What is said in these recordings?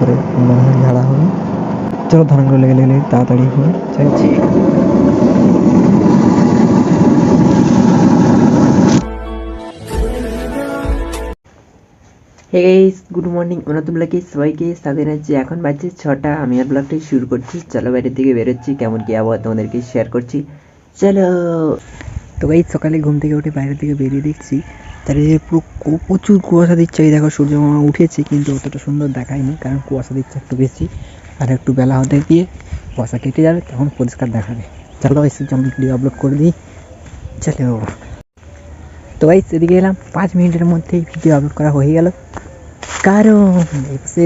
করে অন্য ধান ঝাড়া হবে। চলো ধানগুলো লেগে লেগে তাড়াতাড়ি হবে চাইছি। Hey guys, good morning. নতুন ব্লগে সবাইকে স্বাগত জানাচ্ছি। এখন বাজছে 6টা। আমি আর ব্লগটা শুরু করছি। চলো বাইরের দিকে বেরোচ্ছি, কেমন কি আবহাওয়া তোমাদেরকে শেয়ার করছি। চলো। তো গাইস সকালে ঘুম থেকে উঠে বাইরের দিকে বেরিয়ে দেখছি চারিদিকে পুরো প্রচুর কুয়াশা দিচ্ছে। এই দেখো সূর্য মামা উঠেছে, কিন্তু অতটা সুন্দর দেখায়নি, কারণ কুয়াশা দিচ্ছে একটু বেশি। আর একটু বেলা হতে গিয়ে কুয়াশা কেটে যাবে, তখন পরিষ্কার দেখাবে। চলো এসে জন্য ভিডিও আপলোড করে দিই। চলো। তো গাইস এদিকে এলাম, 5 মিনিটের মধ্যেই ভিডিও আপলোড করা হয়ে গেল। কারণ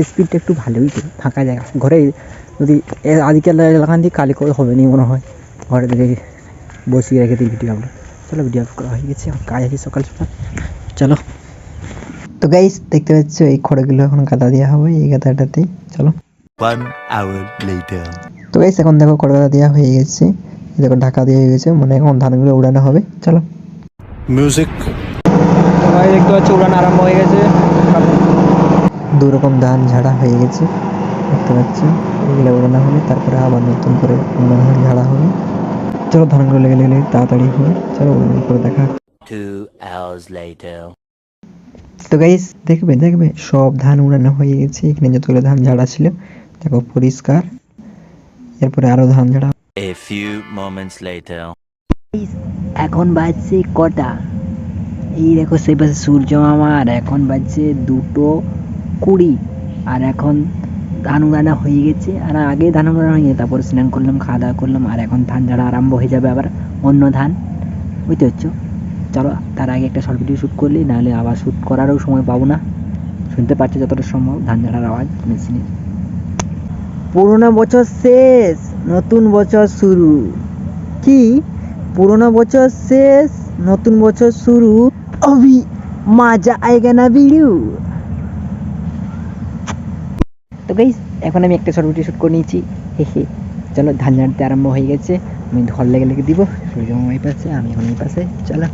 স্পিডটা একটু ভালোই ছিল, ফাঁকা জায়গা। ঘরে যদি আজকে লাগান দিই কালি করে হবে না মনে হয়। ঘরে থেকে বসিয়ে রেখে দিই ভিডিও আপলোড। চলো ভিডিও আপলোড করা হয়ে গেছে, কাজ আছে সকাল সকাল। চলো। তো গাইস দেখতে পাচ্ছ এই খড়গুলো এখন গাদা দেওয়া হবে, এই গাদাটাতেই। চলো। 1 hour later. তো গাইস এখন দেখো খড় গাদা দেওয়া হয়ে গেছে, দেখো ঢাকা দিয়ে হয়ে গেছে, মানে এখন ধানগুলো উড়ানো হবে। চলো। Music. তো গাইস দেখতে পাচ্ছ উড়ানো আরম্ভ হয়ে গেছে। দু রকম ধান ঝাড়া হয়ে গেছে, দেখতে পাচ্ছ। এগুলো উড়ানো হবে, তারপরে আবার নতুন করে অন্য ধান ঝাড়া হবে। চলো ধানগুলো লেগে লেগে তাড়াতাড়ি হবে। চলো করে দেখা। 2 hours later. তো গাইস দেখবে দেখবে সব ধান উড়ানো হয়ে গেছে। এখানে যতগুলো ধান ঝাড়া ছিল দেখো পরিষ্কার। এরপরে আরো ধান ঝাড়া। A few moments later. এখন বাজছে কটা? এই দেখো সেই পাশে সূর্য মামা। আর এখন বাজছে 2:20। আর এখন ধান উড়ানো হয়ে গেছে, আর আগে ধান উড়ানো হয়ে গেছে। তারপর স্নান করলাম, খাওয়া দাওয়া করলাম, আর এখন ধান ঝাড়া আরম্ভ হয়ে যাবে আবার অন্য ধান, বুঝতে পারছো। চলো তার আগে একটা শর্ট ভিডিও শ্যুট করলি, নাহলে আবার শ্যুট করারও সময় পাবো না। শুনতে পাচ্ছি যতটা সম্ভব ধান ঝাড়ার আওয়াজ মেশিনে। পুরোনো বছর শেষ, নতুন বছর শুরু। কি পুরোনো বছর শেষ, নতুন বছর শুরু। অভি মজা আয়েগা না ভিডিও। তো গাইস এখন আমি একটা শর্ট ভিডিও শ্যুট করে নিয়েছি। হে চলো ধান ঝাড়তে আরম্ভ হয়ে গেছে। আমি ধর লেগে লেগে দিব। সূর্য মামা এই পাশে, আমি এখন এই পাশে। চলো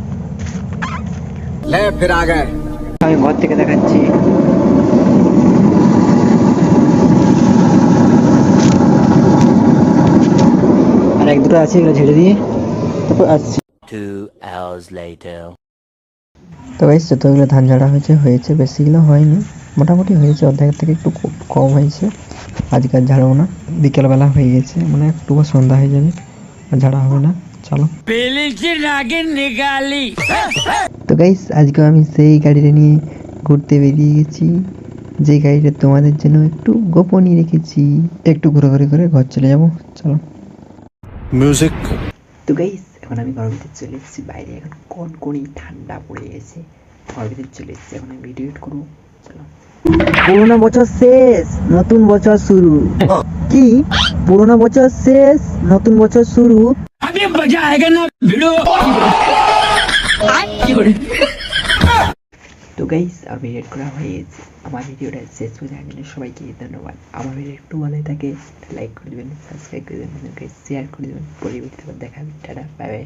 আমি ঘর থেকে দেখাচ্ছি। আর এক দুটো আছে, এগুলো ঝেড়ে দিয়ে তারপর আসছি। 2 hours later. তো গাইস যতগুলো ধান ঝাড়া হয়েছে, বেশিগুলো হয়নি, মোটামুটি হয়েছে, অর্ধেকের থেকে একটু কম হয়েছে। আজকে আর ঝাড়াবো না, বিকেলবেলা হয়ে গেছে, মানে একটু সন্ধ্যা হয়ে যাবে, আর ঝাড়া হবে না। চলো। তো গাইস আজকে আমি সেই গাড়িটা নিয়ে ঘুরতে বেরিয়ে গেছি, যে গাড়িটা তোমাদের জন্য একটু গোপনই রেখেছি। একটু ঘোরাঘুরি করে ঘর চলে যাবো। চলো। Music. তো গাইস এখন আমি ঘরের ভিতরে চলে এসেছি। বাইরে এখন কনকনি ঠান্ডা পড়ে গেছে। ঘরের ভিতরে চলে এসেছি, এখন আমি ভিডিও এডিট করবো। চলো। পুরোনো বছর শেষ, নতুন বছর শুরু। কি পুরোনো বছর শেষ, নতুন বছর শুরু। তো গাইস আমার ভিডিও এডিট করা হয়ে গেছে। আমার ভিডিওটা শেষ পর্যন্ত দেখার জন্য সবাইকে ধন্যবাদ। আমার ভিডিও একটু ভালো থাকে লাইক করে দেবেন, সাবস্ক্রাইব করে দেবেন, শেয়ার করে দেবেন। পরে ভিডিওটা দেখা হবে। Tata, bye bye.